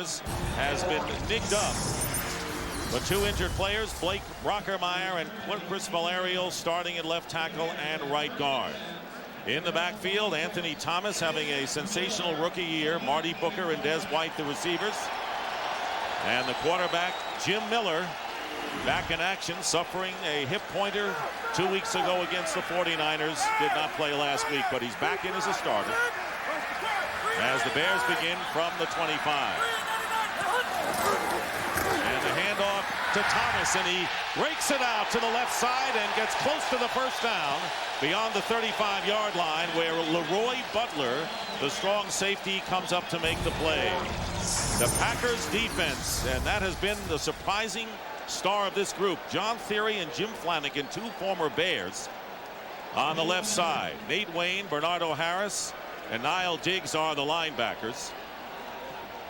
has been nicked up. The two injured players, Blake Brockermeyer and Chris Valerio, starting at left tackle and right guard. In the backfield, Anthony Thomas having a sensational rookie year. Marty Booker and Des White, the receivers. And the quarterback, Jim Miller, back in action, suffering a hip pointer 2 weeks ago against the 49ers. Did not play last week, but he's back in as a starter as the Bears begin from the 25. And the handoff to Thomas, and he breaks it out to the left side and gets close to the first down beyond the 35-yard line, where Leroy Butler, the strong safety, comes up to make the play. The Packers defense, and that has been the surprising star of this group. John Theory and Jim Flanagan, two former Bears, on the left side. Nate Wayne, Bernardo Harris, and Niall Diggs are the linebackers.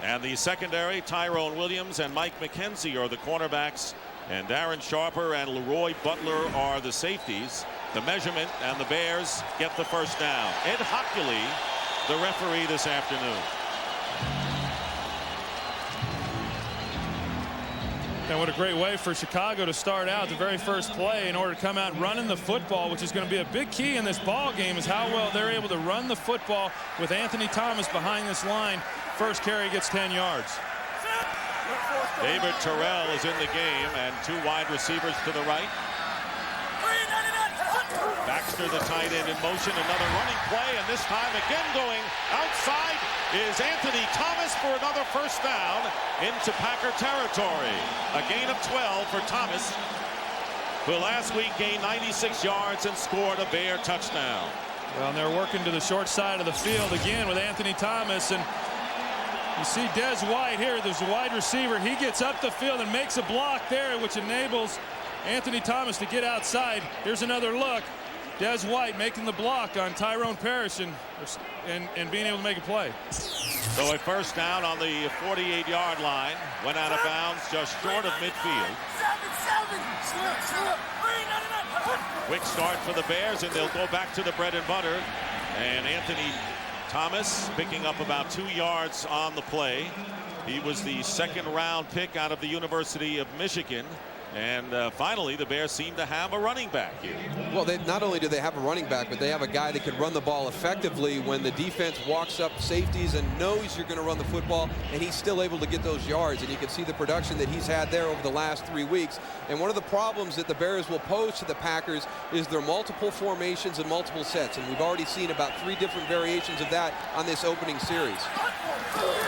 And the secondary, Tyrone Williams and Mike McKenzie are the cornerbacks, and Darren Sharper and Leroy Butler are the safeties. The measurement, and the Bears get the first down. Ed Hockley, the referee this afternoon. And what a great way for Chicago to start out the very first play in order to come out running the football, which is going to be a big key in this ball game, is how well they're able to run the football with Anthony Thomas behind this line. First carry gets 10 yards. David Terrell is in the game, and two wide receivers to the right. Baxter, the tight end, in motion. Another running play, and this time again going outside is Anthony Thomas for another first down into Packer territory. A gain of 12 for Thomas, who last week gained 96 yards and scored a Bear touchdown. Well, and they're working to the short side of the field again with Anthony Thomas, and you see Des White here. There's a wide receiver. He gets up the field and makes a block there, which enables Anthony Thomas to get outside. Here's another look. Des White making the block on Tyrone Parrish and being able to make a play. So a first down on the 48-yard line. Went out of bounds just short of midfield. Quick start for the Bears, and they'll go back to the bread and butter. And Anthony Thomas picking up about 2 yards on the play. He was the second-round pick out of the University of Michigan. And finally, the Bears seem to have a running back here. Well, not only do they have a running back, but they have a guy that can run the ball effectively when the defense walks up safeties and knows you're going to run the football, and he's still able to get those yards. And you can see the production that he's had there over the last 3 weeks. And one of the problems that the Bears will pose to the Packers is their multiple formations and multiple sets. And we've already seen about 3 different variations of that on this opening series.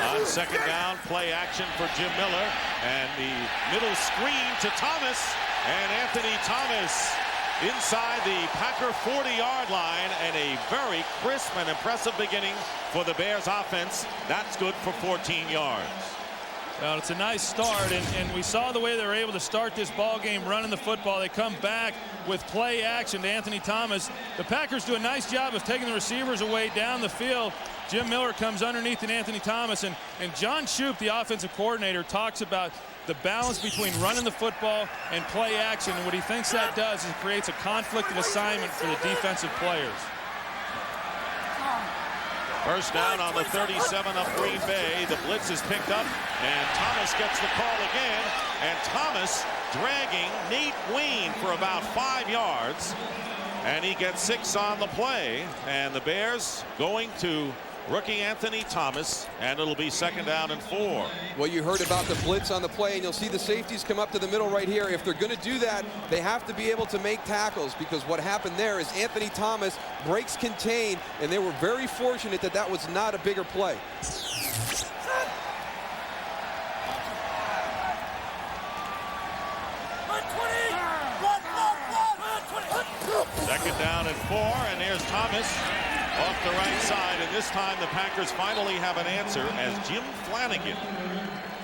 On second down, play action for Jim Miller, and the middle screen to Thomas, and Anthony Thomas inside the Packer 40-yard line, and a very crisp and impressive beginning for the Bears offense. That's good for 14 yards. Well, it's a nice start, and we saw the way they were able to start this ball game running the football. They come back with play action to Anthony Thomas. The Packers do a nice job of taking the receivers away down the field. Jim Miller comes underneath in Anthony Thomas, and John Shoup, the offensive coordinator, talks about the balance between running the football and play action, and what he thinks that does is it creates a conflict of assignment for the defensive players. First down on the 37 of Green Bay. The blitz is picked up, and Thomas gets the call again. And Thomas dragging Nate Wayne for about 5 yards. And he gets 6 on the play. And the Bears going to rookie Anthony Thomas, and it'll be second down and 4. Well, you heard about the blitz on the play, and you'll see the safeties come up to the middle right here. If they're going to do that, they have to be able to make tackles, because what happened there is Anthony Thomas breaks contain, and they were very fortunate that that was not a bigger play. Second down and 4, and there's Thomas off the right side, and this time the Packers finally have an answer as Jim Flanagan,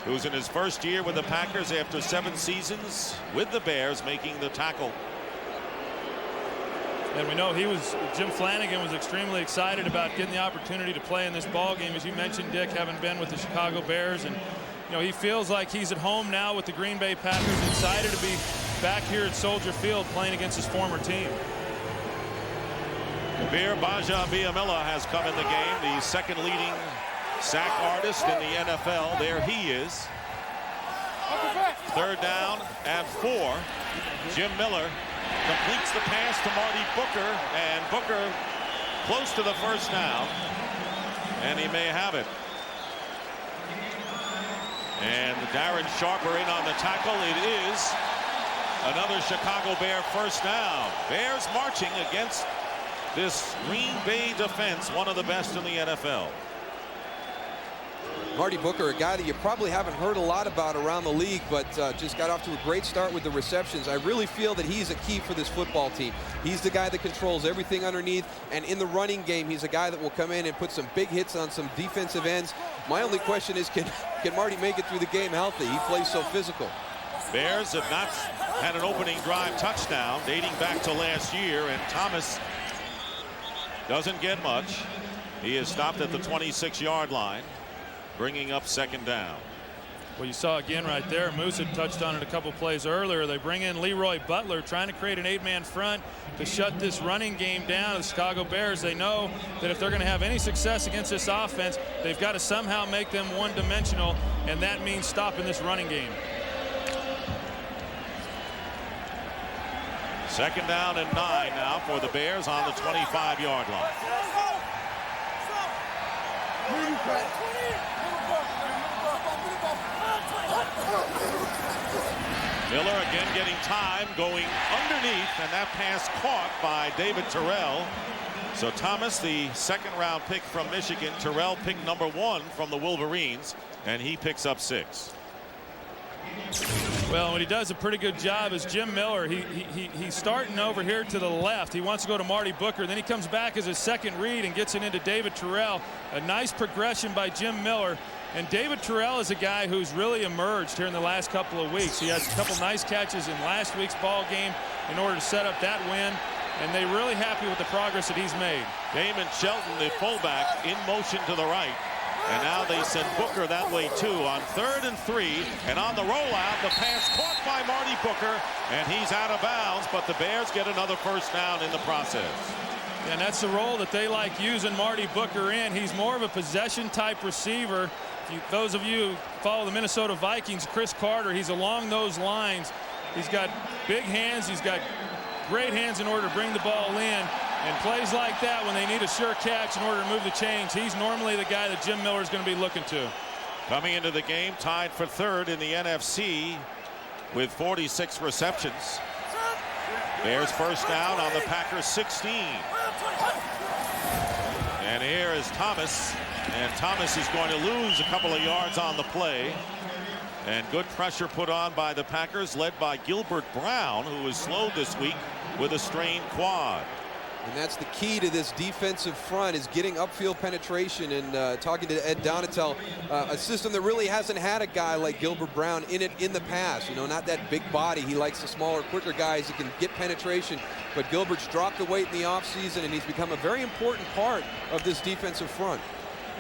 who's in his first year with the Packers after 7 seasons with the Bears, making the tackle. And we know Jim Flanagan was extremely excited about getting the opportunity to play in this ball game, as you mentioned, Dick, having been with the Chicago Bears, and he feels like he's at home now with the Green Bay Packers, excited to be back here at Soldier Field playing against his former team. Kabir Baja-Biamila has come in the game, the second leading sack artist in the NFL. There he is. 3rd down and 4. Jim Miller completes the pass to Marty Booker, and Booker close to the first down, and he may have it. And Darren Sharper in on the tackle. It is another Chicago Bear first down. Bears marching against this Green Bay defense, one of the best in the NFL. Marty Booker, a guy that you probably haven't heard a lot about around the league, but just got off to a great start with the receptions. I really feel that he's a key for this football team. He's the guy that controls everything underneath, and in the running game, he's a guy that will come in and put some big hits on some defensive ends. My only question is, can Marty make it through the game healthy? He plays so physical. Bears have not had an opening drive touchdown dating back to last year, and Thomas doesn't get much. He is stopped at the 26-yard line, bringing up 2nd down. Well, you saw again right there, Moose had touched on it a couple plays earlier. They bring in Leroy Butler, trying to create an 8-man front to shut this running game down. The Chicago Bears, they know that if they're going to have any success against this offense, they've got to somehow make them one-dimensional, and that means stopping this running game. 2nd down and 9 now for the Bears on the 25-yard line. Miller again getting time, going underneath, and that pass caught by David Terrell. So Thomas, the 2nd-round pick from Michigan, Terrell pick number 1 from the Wolverines, and he picks up 6. Well, what he does a pretty good job is Jim Miller. He's starting over here to the left. He wants to go to Marty Booker. Then he comes back as a second read and gets it into David Terrell. A nice progression by Jim Miller. And David Terrell is a guy who's really emerged here in the last couple of weeks. He has a couple nice catches in last week's ball game in order to set up that win. And they're really happy with the progress that he's made. Damon Shelton, the fullback, in motion to the right. And now they send Booker that way too on 3rd and 3. And on the rollout, the pass caught by Marty Booker, and he's out of bounds, but the Bears get another first down in the process. And that's the role that they like using Marty Booker in. He's more of a possession type receiver. Those of you who follow the Minnesota Vikings, Chris Carter, he's along those lines. He's got big hands. He's got great hands in order to bring the ball in. And plays like that, when they need a sure catch in order to move the chains, he's normally the guy that Jim Miller is going to be looking to. Coming into the game, tied for 3rd in the NFC with 46 receptions. Bears first down on the Packers 16. And here is Thomas. And Thomas is going to lose a couple of yards on the play. And good pressure put on by the Packers, led by Gilbert Brown, who was slowed this week with a strained quad. And that's the key to this defensive front, is getting upfield penetration. And talking to Ed Donatel, a system that really hasn't had a guy like Gilbert Brown in it in the past. You know, not that big body. He likes the smaller, quicker guys that can get penetration. But Gilbert's dropped the weight in the offseason, and he's become a very important part of this defensive front.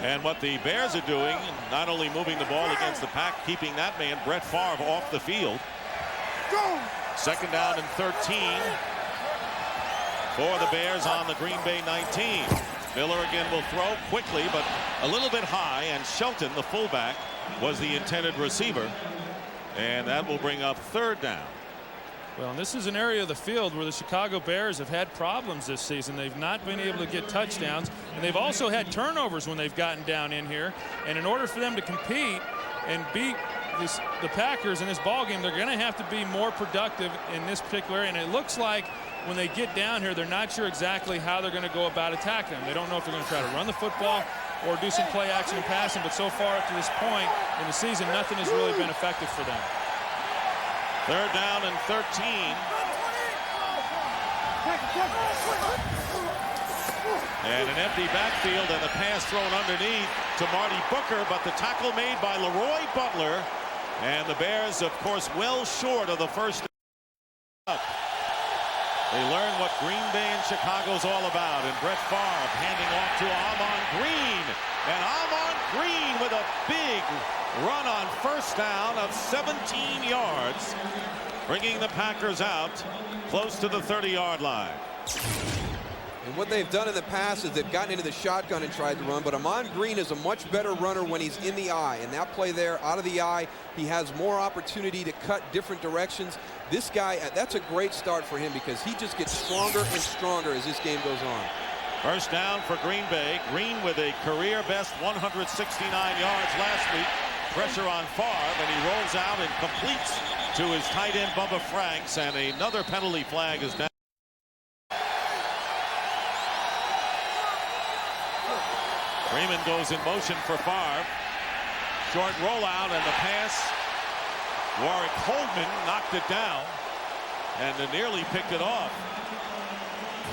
And what the Bears are doing, not only moving the ball against the Pack, keeping that man, Brett Favre, off the field. 2nd down and 13. For the Bears on the Green Bay 19. Miller again will throw quickly, but a little bit high, and Shelton, the fullback, was the intended receiver. And that will bring up 3rd down. Well, this is an area of the field where the Chicago Bears have had problems this season. They've not been able to get touchdowns, and they've also had turnovers when they've gotten down in here. And in order for them to compete and beat the Packers in this ballgame, they're going to have to be more productive in this particular area. And it looks like when they get down here, they're not sure exactly how they're going to go about attacking them. They don't know if they're going to try to run the football or do some play action and passing. But so far up to this point in the season, nothing has really been effective for them. 3rd down and 13. And an empty backfield, and the pass thrown underneath to Marty Booker, but the tackle made by Leroy Butler. And the Bears, of course, well short of the first down. They learn what Green Bay and Chicago's all about. And Brett Favre handing off to Ahman Green. And Ahman Green with a big run on first down of 17 yards, bringing the Packers out close to the 30-yard line. And what they've done in the past is they've gotten into the shotgun and tried to run, but Ahman Green is a much better runner when he's in the eye. And that play there, out of the eye, he has more opportunity to cut different directions. This guy, that's a great start for him because he just gets stronger and stronger as this game goes on. First down for Green Bay. Green with a career best 169 yards last week. Pressure on Favre, and he rolls out and completes to his tight end Bubba Franks, and another penalty flag is down. Freeman goes in motion for Favre. Short rollout and the pass. Warwick Coleman knocked it down and nearly picked it off.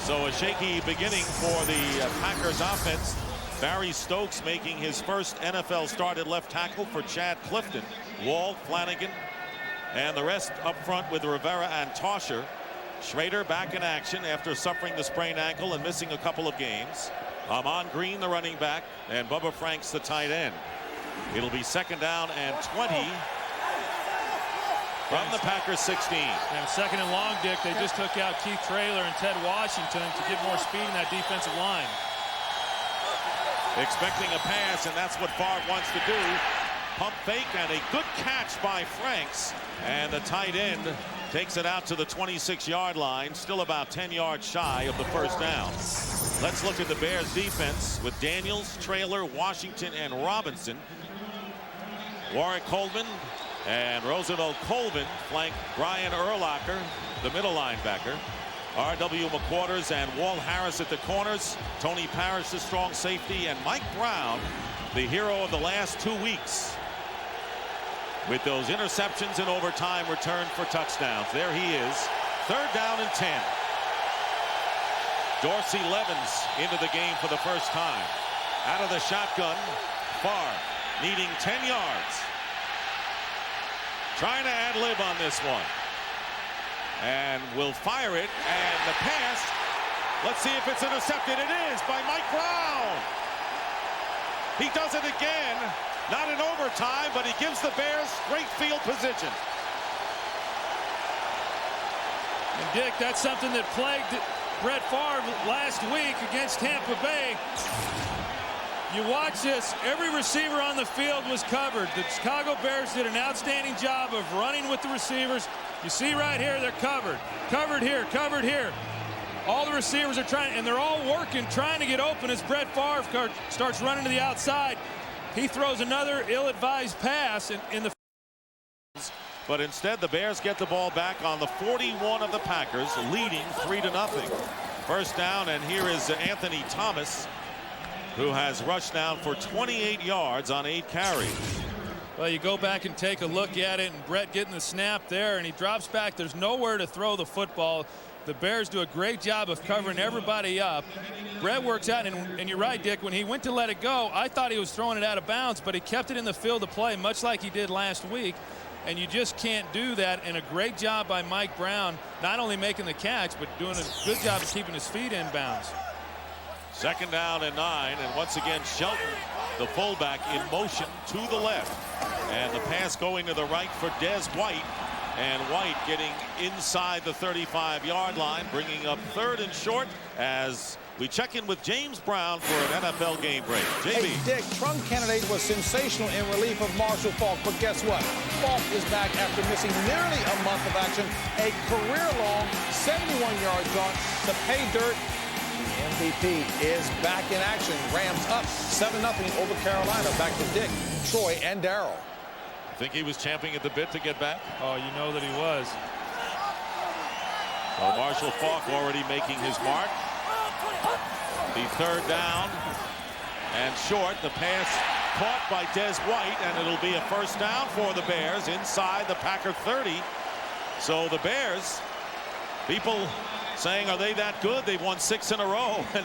So a shaky beginning for the Packers offense. Barry Stokes making his first NFL start at left tackle for Chad Clifton. Wall, Flanagan, and the rest up front with Rivera and Tosher. Schrader back in action after suffering the sprained ankle and missing a couple of games. Ahman Green, the running back, and Bubba Franks, the tight end. It'll be second down and 20 from the Packers 16. And second and long, Dick. They just took out Keith Traylor and Ted Washington to get more speed in that defensive line. Expecting a pass, and that's what Favre wants to do. Pump fake and a good catch by Franks. And the tight end takes it out to the 26-yard line, still about 10 yards shy of the first down. Let's look at the Bears defense with Daniels, Traylor, Washington, and Robinson. Warwick Coleman and Roosevelt Colvin flank Brian Urlacher, the middle linebacker. R.W. McQuarters and Walt Harris at the corners. Tony Parrish, the strong safety, and Mike Brown, the hero of the last 2 weeks, with those interceptions and overtime return for touchdowns. There he is. Third down and 10. Dorsey Levens into the game for the first time. Out of the shotgun, Favre needing 10 yards. Trying to ad-lib on this one. And will fire it, and the pass, let's see if it's intercepted. It is by Mike Brown. He does it again, not in overtime, but he gives the Bears great field position. And Dick, that's something that plagued Brett Favre last week against Tampa Bay. You watch this, every receiver on the field was covered. The Chicago Bears did an outstanding job of running with the receivers. You see right here, they're covered. Covered here, covered here. All the receivers are trying, and they're all working, trying to get open as Brett Favre starts running to the outside. He throws another ill-advised pass in the... But instead, the Bears get the ball back on the 41 of the Packers, leading 3-0. First down, and here is Anthony Thomas, who has rushed down for 28 yards on 8 carries. Well, you go back and take a look at it, and Brett getting the snap there, and he drops back. There's nowhere to throw the football. The Bears do a great job of covering everybody up. Brett works out, and you're right, Dick, when he went to let it go, I thought he was throwing it out of bounds, but he kept it in the field of play, much like he did last week. And you just can't do that. And a great job by Mike Brown, not only making the catch, but doing a good job of keeping his feet in bounds. Second down and 9, and once again Shelton, the fullback, in motion to the left, and the pass going to the right for Des White, and White getting inside the 35-yard line, bringing up third and short as we check in with James Brown for an NFL game break. JB. Hey, Dick, trunk candidate was sensational in relief of Marshall Faulk, but guess what? Faulk is back after missing nearly a month of action, a career-long 71-yard jaunt to pay dirt. The MVP is back in action. Rams up 7-0 over Carolina. Back to Dick, Troy, and Darryl. I think he was champing at the bit to get back. Oh, you know that he was. Well, Marshall Faulk already making his mark. The third down and short. The pass caught by Des White, and it'll be a first down for the Bears inside the Packer 30. So the Bears, people saying, are they that good? They've won 6 in a row and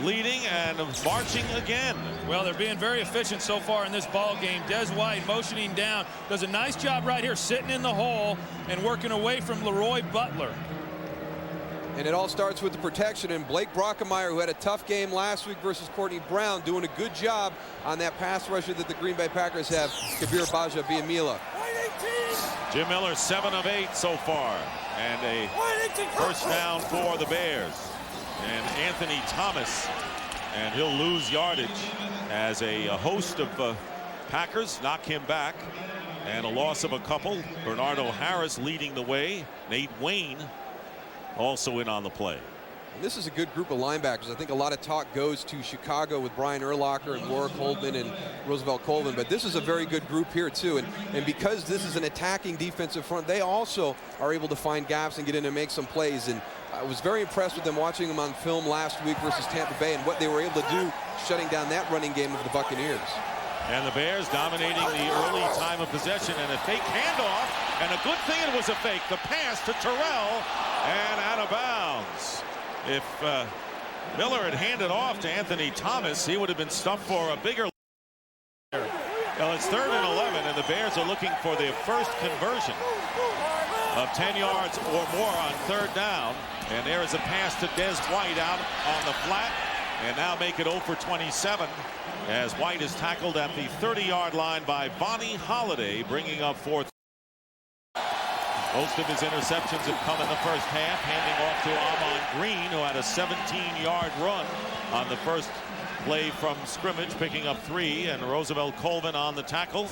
leading and marching again. Well, they're being very efficient so far in this ball game. Des White motioning down, does a nice job right here, sitting in the hole and working away from Leroy Butler. And it all starts with the protection, and Blake Brockemeyer, who had a tough game last week versus Courtney Brown, doing a good job on that pass rusher that the Green Bay Packers have, Kabir Baja-Biamila. Jim Miller 7 of 8 so far, and a first down for the Bears. and Anthony Thomas, and he'll lose yardage as a host of Packers knock him back, and a loss of a couple. Bernardo Harris leading the way. Nate Wayne also in on the play. And this is a good group of linebackers. I think a lot of talk goes to Chicago with Brian Urlacher and Warwick Holdman and Roosevelt Colvin, but this is a very good group here too. And because this is an attacking defensive front, they also are able to find gaps and get in and make some plays. And I was very impressed with them watching them on film last week versus Tampa Bay and what they were able to do shutting down that running game of the Buccaneers. And the Bears dominating the early time of possession, and a fake handoff, and a good thing it was a fake. The pass to Terrell and out of bounds. If Miller had handed off to Anthony Thomas, he would have been stuffed for a bigger. Well, it's 3rd and 11, and the Bears are looking for their first conversion of 10 yards or more on 3rd down. And there is a pass to Des White out on the flat, and now make it 0 for 27 as White is tackled at the 30-yard line by Vonnie Holiday, bringing up 4th. Most of his interceptions have come in the first half, handing off to Ahman Green, who had a 17-yard run on the first play from scrimmage, picking up 3, and Roosevelt Colvin on the tackle.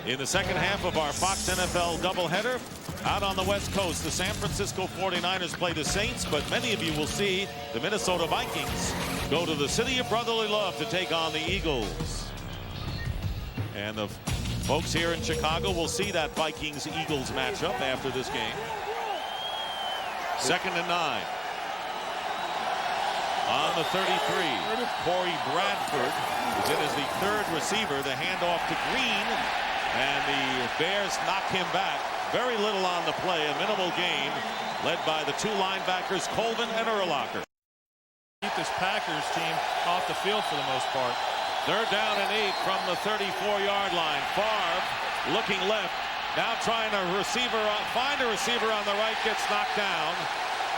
In the second half of our Fox NFL doubleheader, out on the West Coast, the San Francisco 49ers play the Saints, but many of you will see the Minnesota Vikings go to the city of brotherly love to take on the Eagles. And the folks here in Chicago will see that Vikings-Eagles matchup after this game. 2nd and 9. On the 33, Corey Bradford is in as the 3rd receiver. The handoff to Green, and the Bears knock him back. Very little on the play, a minimal gain, led by the 2 linebackers, Colvin and Urlacher. Keep this Packers team off the field for the most part. 3rd down and 8 from the 34-yard line. Favre looking left, now trying to find a receiver on the right, gets knocked down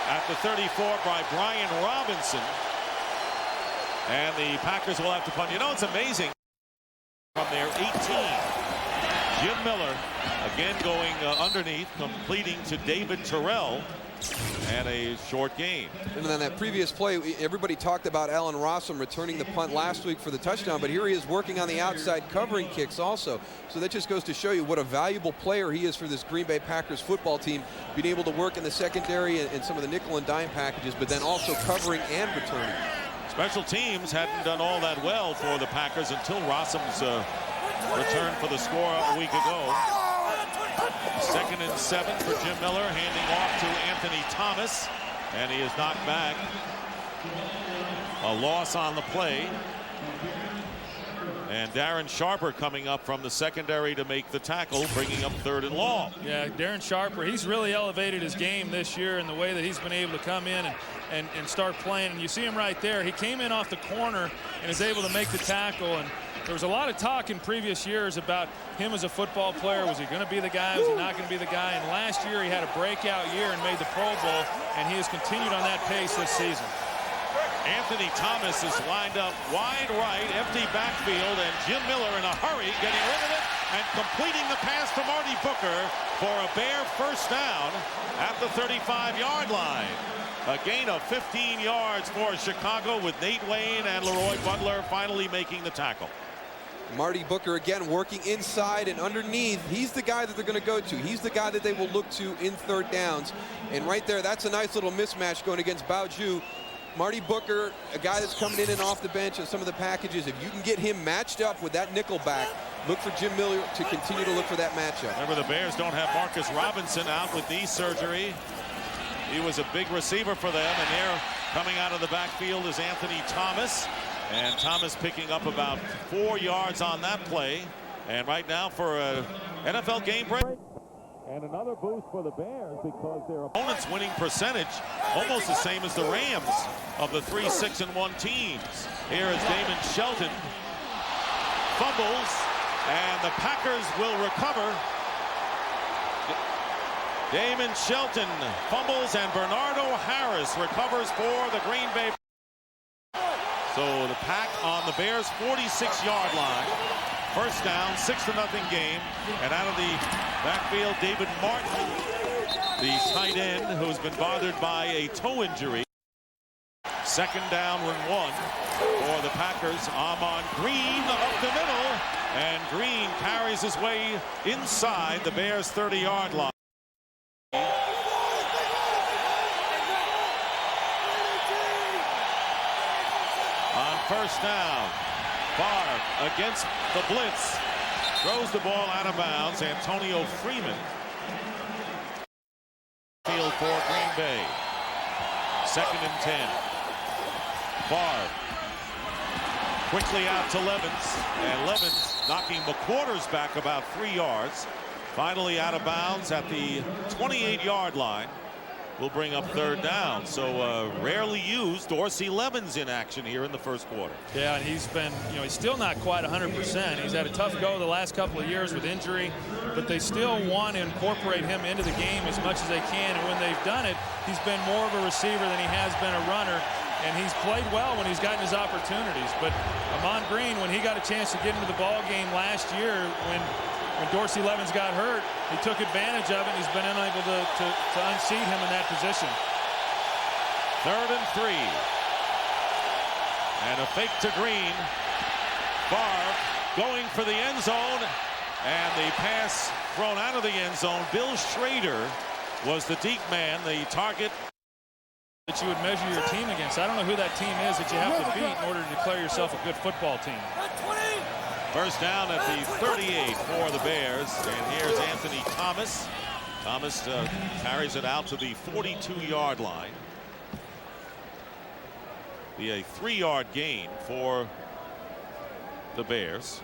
at the 34 by Brian Robinson. And the Packers will have to punt. You know, it's amazing. From their 18, Jim Miller again going underneath, completing to David Terrell, and a short gain. And then that previous play, everybody talked about Allen Rossum returning the punt last week for the touchdown, but here he is working on the outside covering kicks also. So that just goes to show you what a valuable player he is for this Green Bay Packers football team, being able to work in the secondary and some of the nickel and dime packages, but then also covering and returning. Special teams hadn't done all that well for the Packers until Rossum's return for the score a week ago. 2nd and 7 for Jim Miller, handing off to Anthony Thomas, and he is knocked back. A loss on the play. And Darren Sharper coming up from the secondary to make the tackle, bringing up 3rd and long. Yeah, Darren Sharper, he's really elevated his game this year in the way that he's been able to come in and start playing. And you see him right there. He came in off the corner and is able to make the tackle. And there was a lot of talk in previous years about him as a football player. Was he going to be the guy? Was he not going to be the guy? And last year he had a breakout year and made the Pro Bowl, and he has continued on that pace this season. Anthony Thomas is lined up wide right, empty backfield, and Jim Miller in a hurry getting rid of it and completing the pass to Marty Booker for a Bear 1st down at the 35-yard line. A gain of 15 yards for Chicago, with Nate Wayne and Leroy Butler finally making the tackle. Marty Booker again working inside and underneath. He's the guy that they're going to go to. He's the guy that they will look to in 3rd downs. And right there, that's a nice little mismatch going against Baoju. Marty Booker, a guy that's coming in and off the bench in some of the packages. If you can get him matched up with that nickel back, look for Jim Miller to continue to look for that matchup. Remember, the Bears don't have Marcus Robinson, out with knee surgery. He was a big receiver for them, and there coming out of the backfield is Anthony Thomas. And Thomas picking up about 4 yards on that play. And right now for an NFL game break. And another boost for the Bears because their opponent's winning percentage almost the same as the Rams of the 3 6-1 teams. Here is Damon Shelton. Fumbles, and the Packers will recover. Damon Shelton fumbles, and Bernardo Harris recovers for the Green Bay. So the Pack on the Bears' 46-yard line. 1st down, 6-0 game. And out of the backfield, David Martin, the tight end, who's been bothered by a toe injury. Second down and 1 for the Packers. Amon Green up the middle, and Green carries his way inside the Bears' 30-yard line. On first down, Barr against the blitz, throws the ball out of bounds. Antonio Freeman field for Green Bay. Second and 10. Barr quickly out to Levens, and Levens knocking McQuarters back about 3 yards. Finally out of bounds at the 28-yard line. Will bring up third down. So rarely used Dorsey Levens in action here in the first quarter. Yeah, and he's been, he's still not quite 100%. He's had a tough go the last couple of years with injury, but they still want to incorporate him into the game as much as they can. And when they've done it, he's been more of a receiver than he has been a runner. And he's played well when he's gotten his opportunities. But Amon Green, when he got a chance to get into the ball game last year, when Dorsey Levens got hurt, he took advantage of it, and he's been unable to unseat him in that position. Third and 3. And a fake to Green. Barr going for the end zone, and the pass thrown out of the end zone. Bill Schrader was the deep man, the target That you would measure your team against. I don't know who that team is that you have to beat in order to declare yourself a good football team. First down at the 38 for the Bears, and here's Anthony Thomas. Thomas carries it out to the 42-yard line. Be a 3-yard gain for the Bears.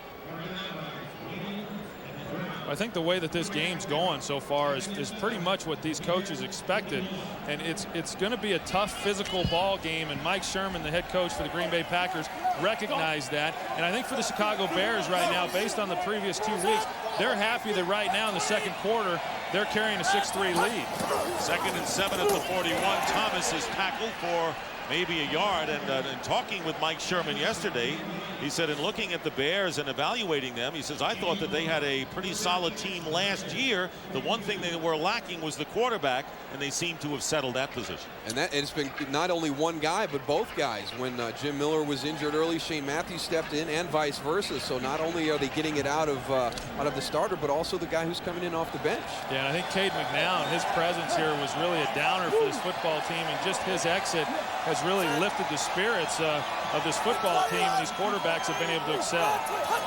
I think the way that this game's going so far is pretty much what these coaches expected, and it's going to be a tough physical ball game, and Mike Sherman, the head coach for the Green Bay Packers, recognized that. And I think for the Chicago Bears right now, based on the previous 2 weeks, they're happy that right now in the second quarter they're carrying a 6-3 lead. Second and 7 at the 41. Thomas is tackled for maybe a yard, and talking with Mike Sherman yesterday, he said in looking at the Bears and evaluating them, he says, I thought that they had a pretty solid team last year. The one thing they were lacking was the quarterback, and they seem to have settled that position. And it's been not only one guy, but both guys. When Jim Miller was injured early, Shane Matthews stepped in, and vice versa. So not only are they getting it out of the starter, but also the guy who's coming in off the bench. Yeah, and I think Cade McNown, his presence here was really a downer for this football team, and just his exit has really lifted the spirits of this football team, and these quarterbacks have been able to excel.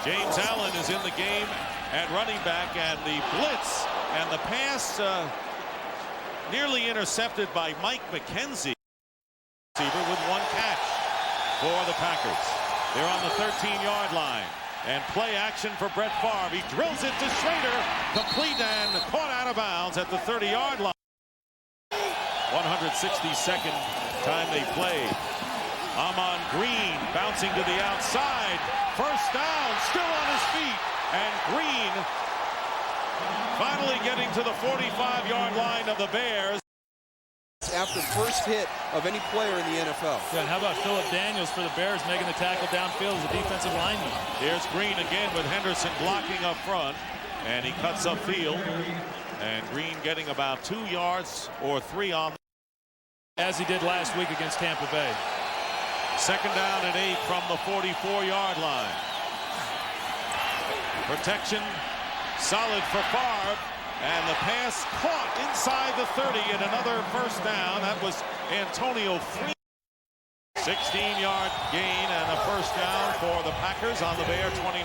James Allen is in the game at running back, and the blitz and the pass nearly intercepted by Mike McKenzie, receiver, with one catch for the Packers. They're on the 13-yard line, and play action for Brett Favre. He drills it to Schrader, complete and caught out of bounds at the 30-yard line. 162nd time they played. Amon Green bouncing to the outside. First down, still on his feet, and Green finally getting to the 45-yard line of the Bears. After first hit of any player in the NFL. Yeah, and how about Philip Daniels for the Bears making the tackle downfield as a defensive lineman? Here's Green again with Henderson blocking up front, and he cuts upfield, and Green getting about 2 yards or 3 on, as he did last week against Tampa Bay. Second down and 8 from the 44-yard line. Protection solid for Favre, and the pass caught inside the 30, and another first down. That was Antonio Freeman. 16-yard gain and a first down for the Packers on the Bear 29.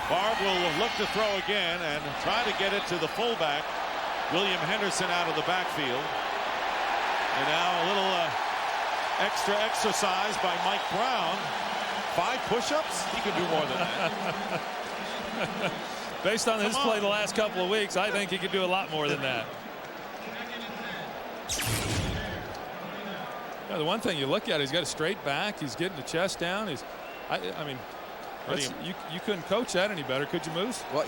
Favre will look to throw again and try to get it to the fullback, William Henderson, out of the backfield. And now a little extra exercise by Mike Brown. 5 push-ups? He can do more than that. Based on his play the last couple of weeks, I think he could do a lot more than that. Yeah, the one thing you look at, he's got a straight back. He's getting the chest down. I mean, you couldn't coach that any better, could you, Moose? Well,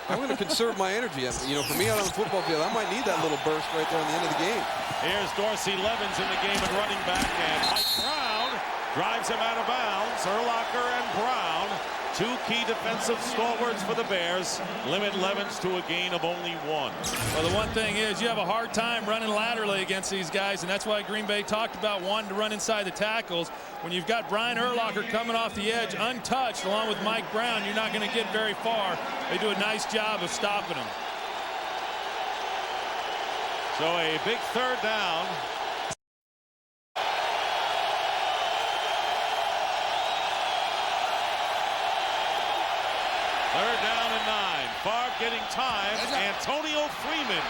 I'm going to conserve my energy. For me out on the football field, I might need that little burst right there on the end of the game. Here's Dorsey Levens in the game at running back, and Mike Brown drives him out of bounds. Urlacher and Brown Two key defensive stalwarts for the Bears limit Levens to a gain of only 1. Well, the one thing is you have a hard time running laterally against these guys, and that's why Green Bay talked about wanting to run inside the tackles. When you've got Brian Urlacher coming off the edge untouched along with Mike Brown, you're not going to get very far. They do a nice job of stopping him. So a big third down. Third down and 9. Favre getting time. Antonio Freeman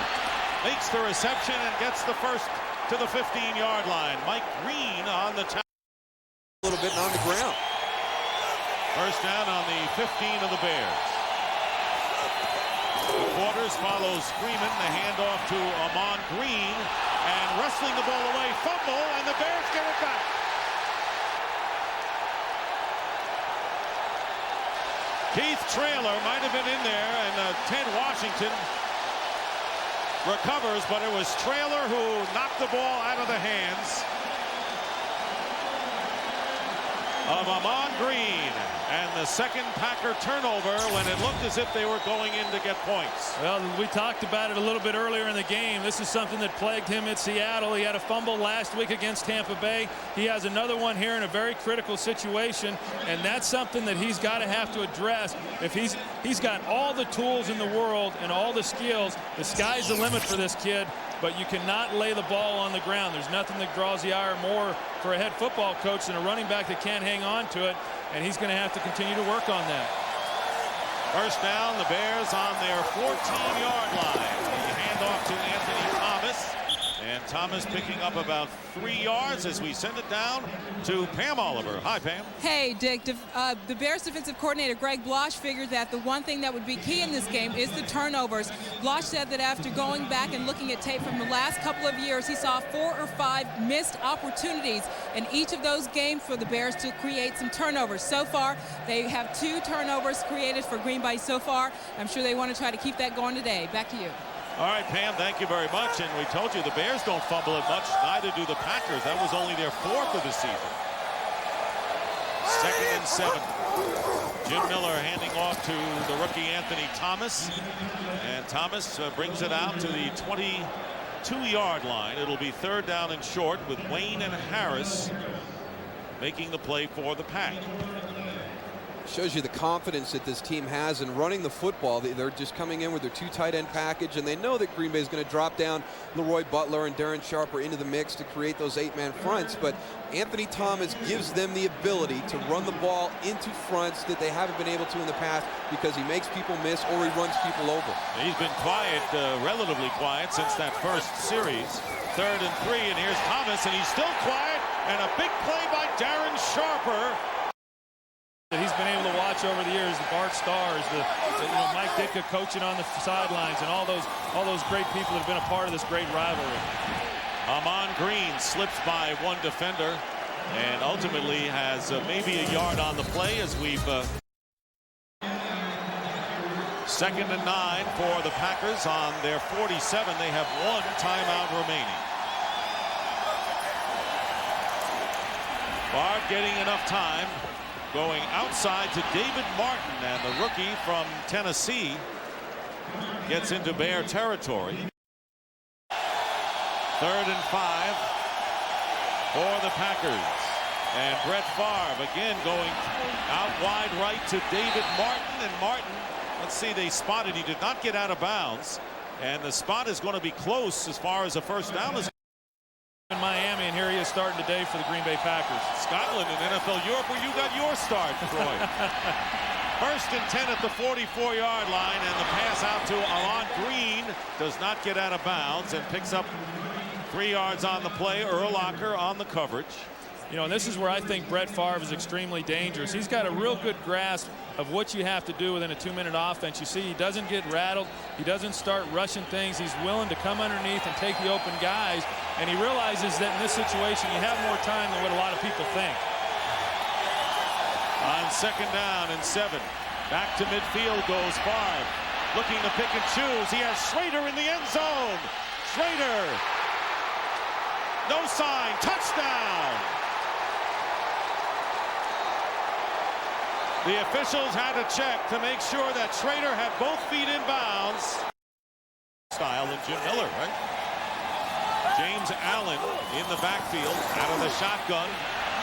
makes the reception and gets the first to the 15-yard line. Mike Green on the tackle. A little bit on the ground. First down on the 15 of the Bears. The quarters follows Freeman. The handoff to Amon Green. And wrestling the ball away. Fumble, and the Bears get it back. Keith Traylor might have been in there, and Ted Washington recovers, but it was Traylor who knocked the ball out of the hands of Amon Green. And the second Packer turnover when it looked as if they were going in to get points. Well, we talked about it a little bit earlier in the game. This is something that plagued him at Seattle. He had a fumble last week against Tampa Bay. He has another one here in a very critical situation, and that's something that he's got to have to address. If he's got all the tools in the world and all the skills, the sky's the limit for this kid, but you cannot lay the ball on the ground. There's nothing that draws the ire more for a head football coach than a running back that can't hang on to it, and he's going to have to continue to work on that. First down, the Bears on their 14-yard line. The handoff to Anthony Thomas. And Thomas picking up about 3 yards as we send it down to Pam Oliver. Hi, Pam. Hey, Dick. The Bears defensive coordinator, Greg Blosch, figured that the one thing that would be key in this game is the turnovers. Blosch said that after going back and looking at tape from the last couple of years, he saw 4 or 5 missed opportunities in each of those games for the Bears to create some turnovers. So far, they have 2 turnovers created for Green Bay so far. I'm sure they want to try to keep that going today. Back to you. All right, Pam, thank you very much. And we told you the Bears don't fumble it much. Neither do the Packers. That was only their 4th of the season. 2nd and 7. Jim Miller handing off to the rookie Anthony Thomas. And Thomas brings it out to the 22-yard line. It'll be third down and short with Wayne and Harris making the play for the Pack. Shows you the confidence that this team has in running the football. They're just coming in with their 2 tight end package, and they know that Green Bay is going to drop down Leroy Butler and Darren Sharper into the mix to create those 8-man fronts. But Anthony Thomas gives them the ability to run the ball into fronts that they haven't been able to in the past because he makes people miss or he runs people over. He's been quiet, relatively quiet, since that first series. 3rd and 3, and here's Thomas, and he's still quiet, and a big play by Darren Sharper. That he's been able to watch over the years, the Bart Stars, Mike Ditka coaching on the sidelines, and all those great people that have been a part of this great rivalry. Amon Green slips by 1 defender and ultimately has maybe a yard on the play as we've 2nd and 9 for the Packers on their 47. They have 1 timeout remaining. Bart getting enough time. Going outside to David Martin, and the rookie from Tennessee gets into Bear territory. 3rd and 5 for the Packers. And Brett Favre again going out wide right to David Martin. And Martin, let's see, they spotted. He did not get out of bounds. And the spot is going to be close as far as a first down is in Miami, and here he is starting today for the Green Bay Packers. Scotland and NFL Europe, where you got your start, Troy. 1st and 10 at the 44-yard line, and the pass out to Amon Green does not get out of bounds and picks up 3 yards on the play. Urlacher on the coverage. You know, and this is where I think Brett Favre is extremely dangerous. He's got a real good grasp of what you have to do within a 2-minute offense. You see, he doesn't get rattled. He doesn't start rushing things. He's willing to come underneath and take the open guys. And he realizes that in this situation, you have more time than what a lot of people think. On 2nd down and 7. Back to midfield goes Favre. Looking to pick and choose. He has Schrader in the end zone. Schrader. No sign. Touchdown. The officials had to check to make sure that Schrader had both feet in bounds. Style than Jim Miller, right? James Allen in the backfield out of the shotgun.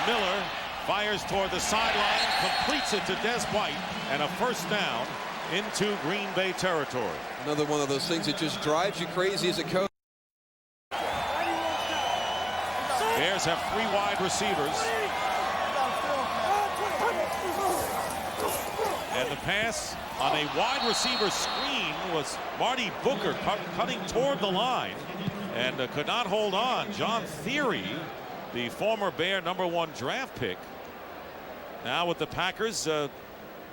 Miller fires toward the sideline, completes it to Des White, and a first down into Green Bay territory. Another one of those things that just drives you crazy as a coach. Bears have 3 wide receivers. And the pass on a wide receiver screen was Marty Booker cutting toward the line and could not hold on. John Theory, the former Bear #1 draft pick, now with the Packers,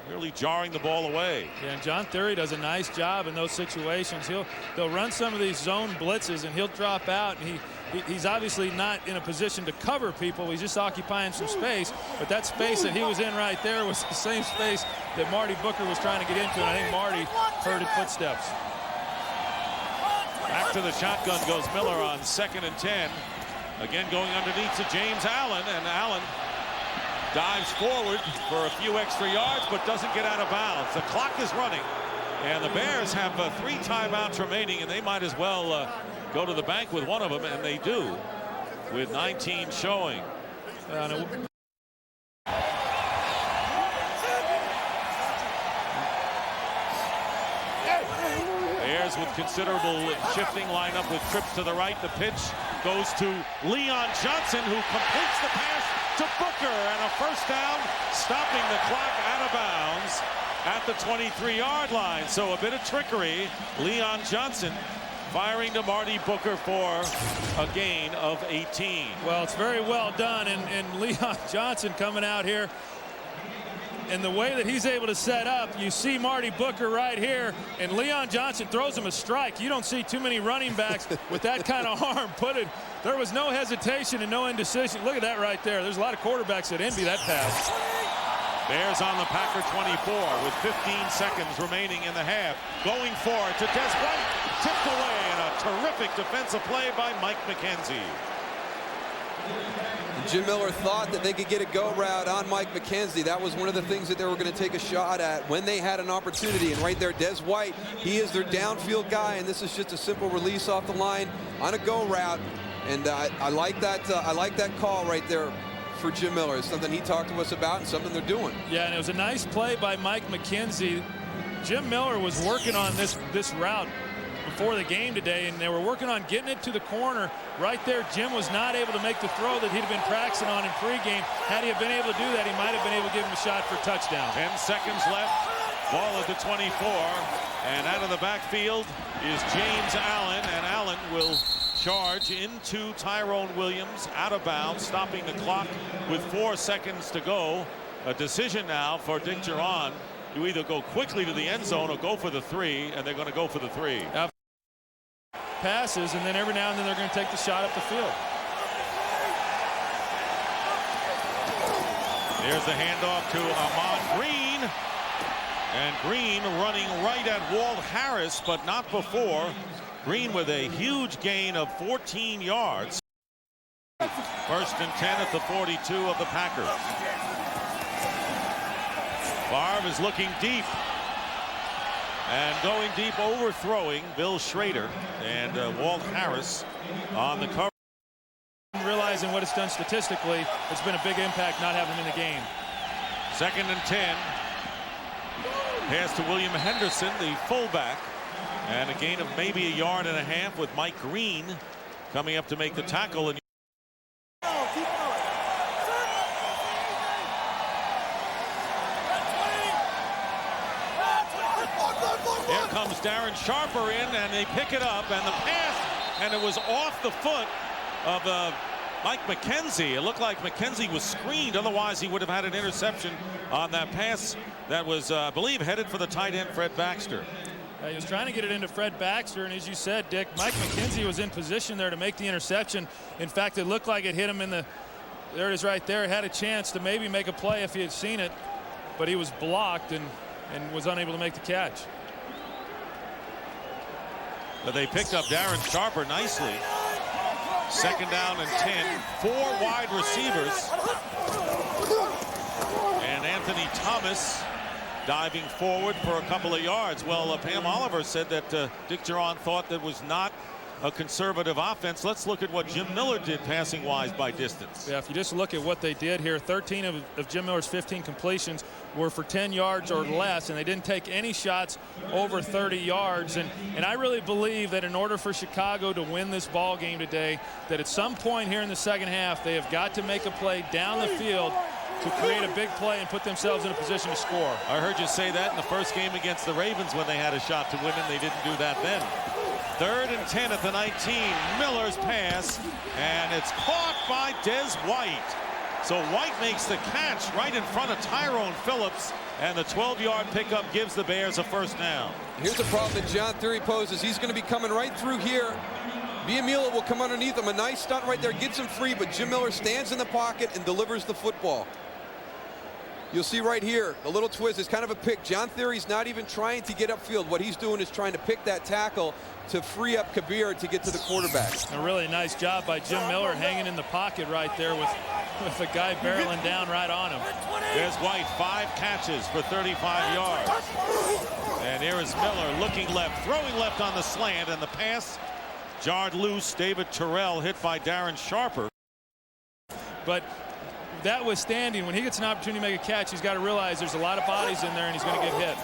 really jarring the ball away. Yeah, and John Theory does a nice job in those situations. They'll run some of these zone blitzes and he'll drop out, and he's obviously not in a position to cover people. He's just occupying some space, but that space that he was in right there was the same space that Marty Booker was trying to get into, and I think Marty heard his footsteps. Back to the shotgun goes Miller on 2nd and 10. Again going underneath to James Allen, and Allen dives forward for a few extra yards but doesn't get out of bounds. The clock is running, and the Bears have 3 timeouts remaining, and they might as well go to the bank with one of them, and they do, with 19 showing. Bears with considerable shifting, line up with trips to the right. The pitch goes to Leon Johnson, who completes the pass to Booker, and a first down, stopping the clock out of bounds at the 23-yard line. So a bit of trickery. Leon Johnson firing to Marty Booker for a gain of 18. Well, it's very well done, and Leon Johnson coming out here, and the way that he's able to set up, you see Marty Booker right here, and Leon Johnson throws him a strike. You don't see too many running backs with that kind of arm put it. There was no hesitation and no indecision. Look at that right there. There's a lot of quarterbacks that envy that pass. Bears on the Packer 24 with 15 seconds remaining in the half. Going for it to Des White. Tipped away, and a terrific defensive play by Mike McKenzie. Jim Miller thought that they could get a go route on Mike McKenzie. That was one of the things that they were going to take a shot at when they had an opportunity. And right there, Des White, he is their downfield guy, and this is just a simple release off the line on a go route. And I like that. I like that call right there for Jim Miller. It's something he talked to us about and something they're doing. Yeah, and it was a nice play by Mike McKenzie. Jim Miller was working on this route before the game today, and they were working on getting it to the corner. Right there, Jim was not able to make the throw that he'd been practicing on in pregame. Had he been able to do that, he might have been able to give him a shot for a touchdown. 10 seconds left. Ball at the 24, and out of the backfield is James Allen, and Allen will charge into Tyrone Williams, out of bounds, stopping the clock with 4 seconds to go. A decision now for Dick Geron. You either go quickly to the end zone or go for the 3, and they're going to go for the 3. Passes, and then every now and then they're going to take the shot up the field. There's the handoff to Ahman Green, and Green running right at Walt Harris, but not before. Green with a huge gain of 14 yards. 1st and 10 at the 42 of the Packers. Favre is looking deep. And going deep, overthrowing Bill Schrader, and Walt Harris on the cover. Realizing what it's done statistically, it's been a big impact not having him in the game. 2nd and 10. Pass to William Henderson, the fullback. And a gain of maybe 1.5 yards with Mike Green coming up to make the tackle. And here comes Darren Sharper in, and they pick it up, and the pass, and it was off the foot of Mike McKenzie. It looked like McKenzie was screened, otherwise he would have had an interception on that pass that was, I believe, headed for the tight end Fred Baxter. He was trying to get it into Fred Baxter, and as you said, Dick, Mike McKenzie was in position there to make the interception. In fact, it looked like it hit him in the, there it is right there, had a chance to maybe make a play if he had seen it, but he was blocked and was unable to make the catch. But they picked up Darren Sharper nicely. 2nd down and 10. 4 wide receivers. And Anthony Anthony Thomas diving forward for a couple of yards. Well, Pam Oliver said that Dick Geron thought that was not a conservative offense. Let's look at what Jim Miller did passing wise by distance. Yeah, if you just look at what they did here, 13 of Jim Miller's 15 completions were for 10 yards or less, and they didn't take any shots over 30 yards. And I really believe that in order for Chicago to win this ball game today, that at some point here in the second half, they have got to make a play down the field to create a big play and put themselves in a position to score. I heard you say that in the first game against the Ravens when they had a shot to win, and they didn't do that then. 3rd and 10 at the 19. Miller's pass, and it's caught by Des White. So White makes the catch right in front of Tyrone Phillips, and the 12-yard pickup gives the Bears a first down. Here's a problem that John Theory poses. He's going to be coming right through here. Biamila will come underneath him. A nice stunt right there, gets him free, but Jim Miller stands in the pocket and delivers the football. You'll see right here, a little twist. It's kind of a pick. John Theory's not even trying to get upfield. What he's doing is trying to pick that tackle to free up Kabir to get to the quarterback. A really nice job by Jim Miller hanging in the pocket right there with the guy barreling down right on him. There's White, 5 catches for 35 yards. And here is Miller looking left, throwing left on the slant, and the pass jarred loose. David Terrell hit by Darren Sharper. But that withstanding, when he gets an opportunity to make a catch, he's got to realize there's a lot of bodies in there and he's going to get hit.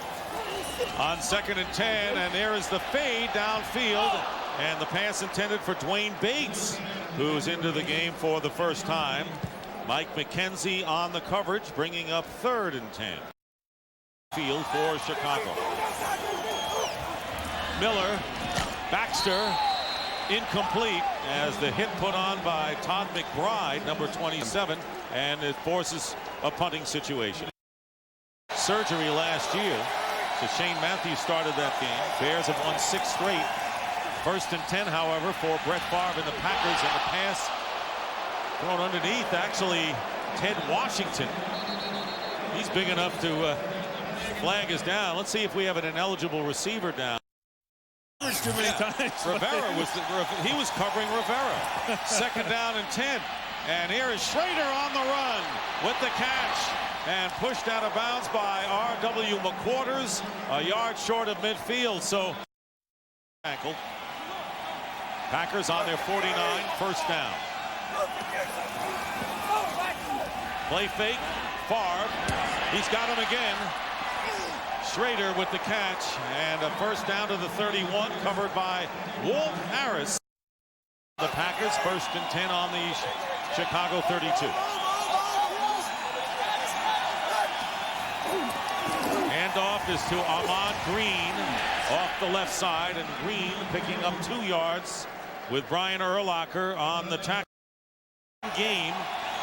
On 2nd and 10, and there is the fade downfield, and the pass intended for Dwayne Bates, who's into the game for the first time. Mike McKenzie on the coverage, bringing up 3rd and 10. Field for Chicago. Miller, Baxter, incomplete as the hit put on by Todd McBride, number 27, and it forces a punting situation. Surgery last year, so Shane Matthews started that game. Bears have won 6 straight. 1st and 10, however, for Brett Favre and the Packers, and the pass thrown underneath, actually, Ted Washington. He's big enough to flag us down. Let's see if we have an ineligible receiver down. Too many times. Rivera he was covering Rivera. 2nd down and 10. And here is Schrader on the run with the catch, and pushed out of bounds by R.W. McQuarters, a yard short of midfield. So ankle. Packers on their 49, 1st down. Play fake. Favre. He's got him again. Schrader with the catch, and a 1st down to the 31, covered by Walt Harris. The Packers 1st and 10 on the Chicago 32. Handoff is to Ahman Green off the left side, and Green picking up 2 yards with Brian Urlacher on the tackle. Game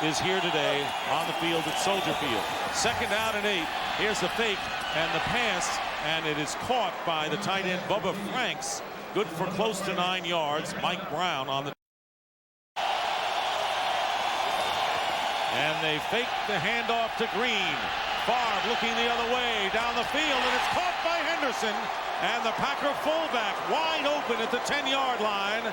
is here today on the field at Soldier Field. 2nd down and 8. Here's the fake and the pass, and it is caught by the tight end Bubba Franks. Good for close to 9 yards. Mike Brown on the. And they fake the handoff to Green. Favre looking the other way down the field, and it's caught by Henderson. And the Packer fullback wide open at the 10-yard line.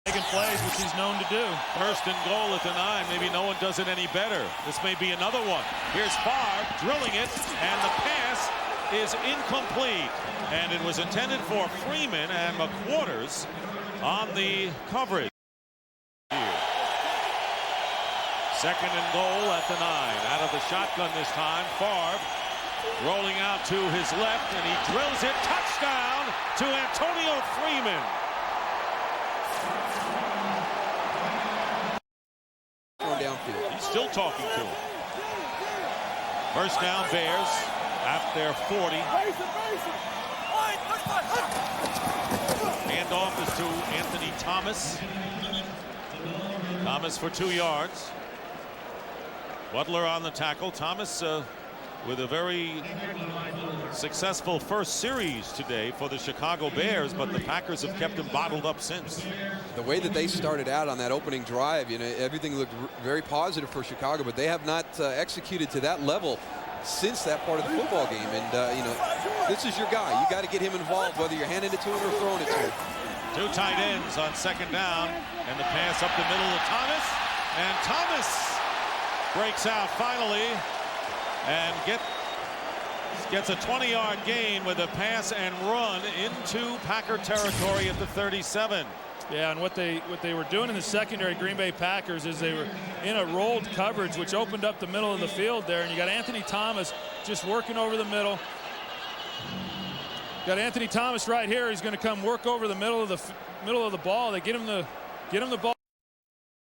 Making plays, which he's known to do. 1st and goal at the 9. Maybe no one does it any better. This may be another one. Here's Favre drilling it, and the pass is incomplete. And it was intended for Freeman, and McQuarters on the coverage. 2nd and goal at the 9. Out of the shotgun this time. Favre rolling out to his left, and he drills it. Touchdown to Antonio Freeman. Downfield. He's still talking to him. 1st down, Bears at their 40. Handoff is to Anthony Thomas. Thomas for 2 yards. Butler on the tackle. Thomas with a very successful first series today for the Chicago Bears, but the Packers have kept him bottled up since. The way that they started out on that opening drive, you know, everything looked very positive for Chicago, but they have not executed to that level since that part of the football game. And, you know, this is your guy. You got to get him involved, whether you're handing it to him or throwing it to him. 2 tight ends on 2nd down, and the pass up the middle to Thomas, and Thomas breaks out finally. and gets a 20-yard gain with a pass and run into Packer territory at the 37. Yeah, and what they were doing in the secondary, Green Bay Packers, is they were in a rolled coverage, which opened up the middle of the field there, and you got Anthony Thomas just working over the middle. Got Anthony Thomas right here. He's going to come work over the middle of the ball. They get him the ball.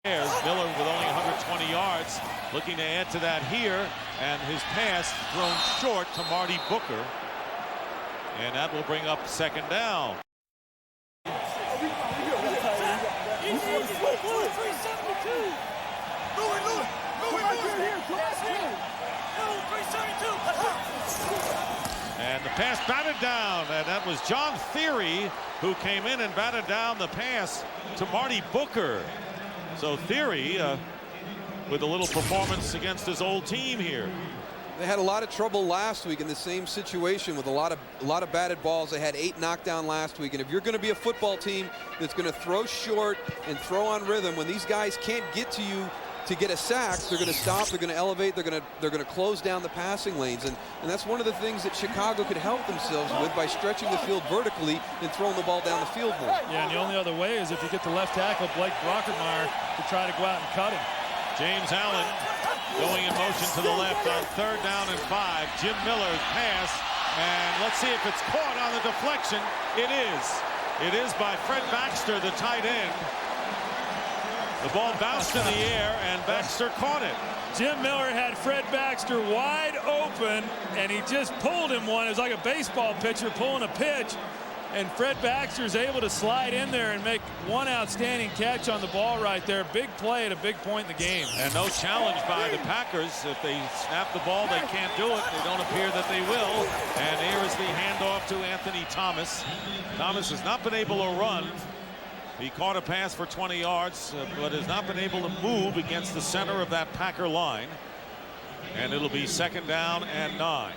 Miller with only 120 yards, looking to add to that here, and his pass thrown short to Marty Booker, and that will bring up second down. And the pass batted down, and that was John Theory who came in and batted down the pass to Marty Booker. So Theory with a little performance against his old team here. They had a lot of trouble last week in the same situation with a lot of batted balls. They had 8 knockdown last week, and if you're going to be a football team that's going to throw short and throw on rhythm, when these guys can't get to you to get a sack, they're going to stop, they're going to elevate, they're going to close down the passing lanes, and that's one of the things that Chicago could help themselves with by stretching the field vertically and throwing the ball down the field more. Yeah, and the only other way is if you get the left tackle, Blake Brockermeyer, to try to go out and cut him. James Allen going in motion to the left on 3rd down and 5. Jim Miller's pass, and let's see if it's caught on the deflection. It is. It is by Fred Baxter, the tight end. The ball bounced in the air, and Baxter caught it. Jim Miller had Fred Baxter wide open, and he just pulled him one. It was like a baseball pitcher pulling a pitch, and Fred Baxter's able to slide in there and make one outstanding catch on the ball right there. Big play at a big point in the game. And no challenge by the Packers. If they snap the ball, they can't do it. They don't appear that they will. And here is the handoff to Anthony Thomas. Thomas has not been able to run. He caught a pass for 20 yards, but has not been able to move against the center of that Packer line. And it'll be 2nd down and 9.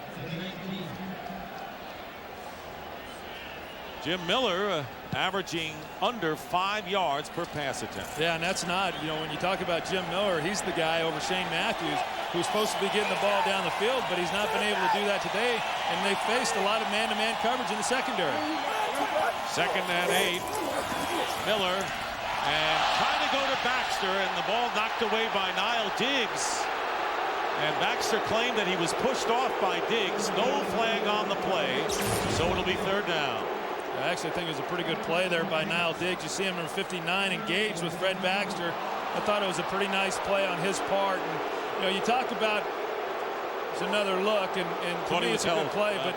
Jim Miller averaging under 5 yards per pass attempt. Yeah, and that's not, when you talk about Jim Miller, he's the guy over Shane Matthews who's supposed to be getting the ball down the field, but he's not been able to do that today, and they faced a lot of man-to-man coverage in the secondary. 2nd and 8. Miller and trying to go to Baxter, and the ball knocked away by Niall Diggs. And Baxter claimed that he was pushed off by Diggs. No flag on the play, so it'll be 3rd down. I actually think it was a pretty good play there by Niall Diggs. You see him number 59 engaged with Fred Baxter. I thought it was a pretty nice play on his part. And, you talk about it's another look, and to me it's a good play, but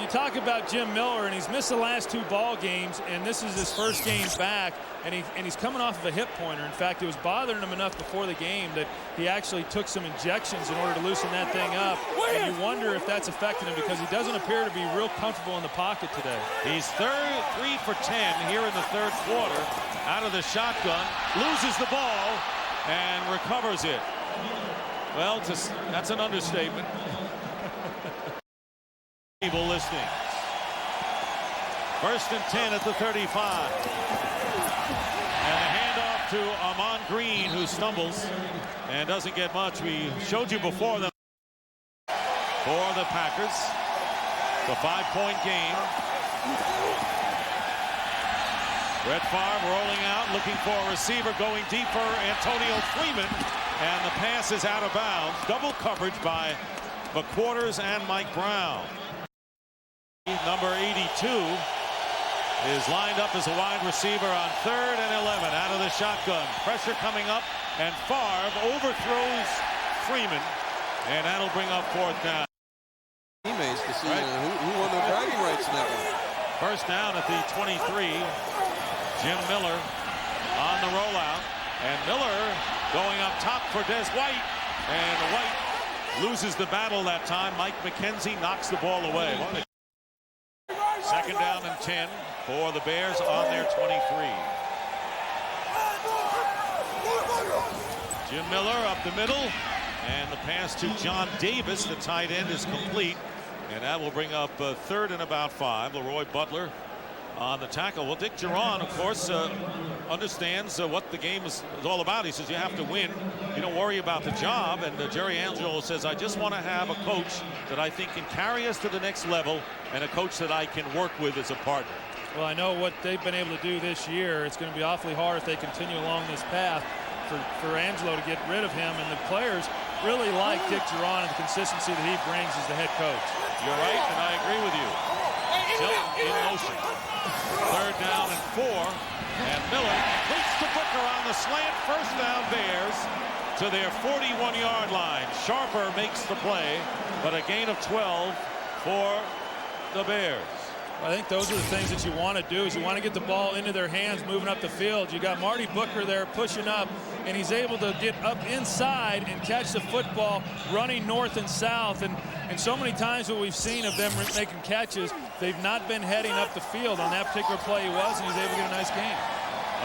you talk about Jim Miller, and he's missed the last 2 ball games, and this is his first game back, and he's coming off of a hip pointer. In fact, it was bothering him enough before the game that he actually took some injections in order to loosen that thing up. And you wonder if that's affected him, because he doesn't appear to be real comfortable in the pocket today. He's 3 for 10 here in the 3rd quarter. Out of the shotgun, loses the ball, and recovers it. Well, that's an understatement. Listening. 1st and 10 at the 35. And a handoff to Ahman Green, who stumbles and doesn't get much. We showed you before them for the Packers. The 5-point game. Brett Favre rolling out, looking for a receiver, going deep for Antonio Freeman, and the pass is out of bounds. Double coverage by McQuarters and Mike Brown. Number 82 is lined up as a wide receiver on 3rd and 11 out of the shotgun. Pressure coming up, and Favre overthrows Freeman, and that'll bring up 4th down. Teammates to see who won the bragging rights in that one. 1st down at the 23. Jim Miller on the rollout, and Miller going up top for Des White, and White loses the battle that time. Mike McKenzie knocks the ball away. 2nd down and 10 for the Bears on their 23. Jim Miller up the middle, and the pass to John Davis, the tight end, is complete, and that will bring up 3rd and about 5. Leroy Butler on the tackle. Well, Dick Duran, of course, understands what the game is all about. He says you have to win. You don't worry about the job. And Jerry Angelo says, I just want to have a coach that I think can carry us to the next level and a coach that I can work with as a partner. Well, I know what they've been able to do this year. It's going to be awfully hard if they continue along this path for Angelo to get rid of him. And the players really like Dick Duran and the consistency that he brings as the head coach. You're right, and I agree with you. Tilt in motion. 3rd down and 4. And Miller completes to Booker on the slant. 1st down Bears to their 41-yard line. Sharper makes the play, but a gain of 12 for the Bears. I think those are the things that you want to do. Is you want to get the ball into their hands moving up the field. You got Marty Booker there pushing up, and he's able to get up inside and catch the football running north and south. And so many times what we've seen of them making catches, they've not been heading up the field. On that particular play he was, and he's able to get a nice gain.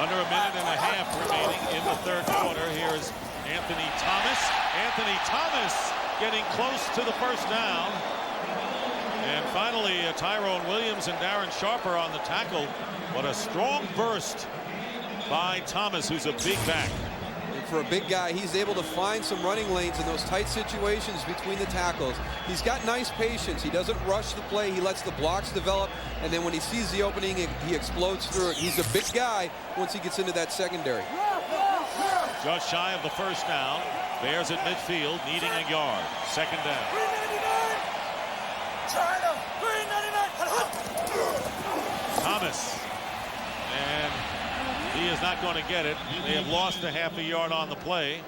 Under a minute and a half remaining in the 3rd quarter. Here's Anthony Thomas. Anthony Thomas getting close to the 1st down. And finally, Tyrone Williams and Darren Sharper on the tackle. What a strong burst by Thomas, who's a big back. And for a big guy, he's able to find some running lanes in those tight situations between the tackles. He's got nice patience. He doesn't rush the play. He lets the blocks develop. And then when he sees the opening, he explodes through it. He's a big guy once he gets into that secondary. Just shy of the 1st down. Bears at midfield, needing a yard. 2nd down. Thomas, and he is not going to get it. They have lost a half a yard on the play.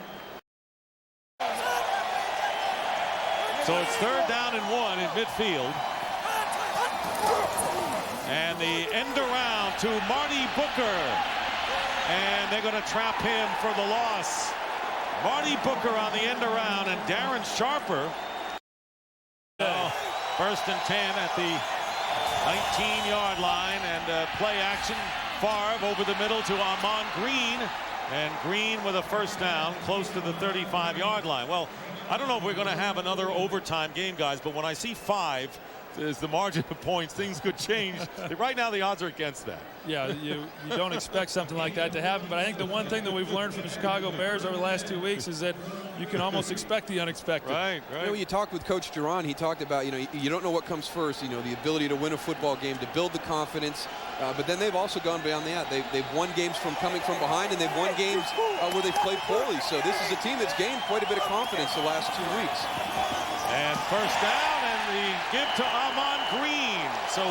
So it's 3rd down and 1 in midfield. And the end around to Marty Booker. And they're going to trap him for the loss. Marty Booker on the end around, and Darren Sharper. 1st and 10 at the 19-yard line, and play action. Favre over the middle to Amon Green, and Green with a 1st down close to the 35-yard line. Well, I don't know if we're going to have another overtime game, guys, but when I see 5 is the margin of points, things could change. Right now the odds are against that. Yeah, you don't expect something like that to happen, but I think the one thing that we've learned from the Chicago Bears over the last 2 weeks is that you can almost expect the unexpected. Right. You know, when you talked with Coach Duran, he talked about, you don't know what comes first, the ability to win a football game, to build the confidence, but then they've also gone beyond that. They've won games from coming from behind, and they've won games where they've played poorly. So this is a team that's gained quite a bit of confidence the last 2 weeks. And 1st down, and the give to Amon Green. So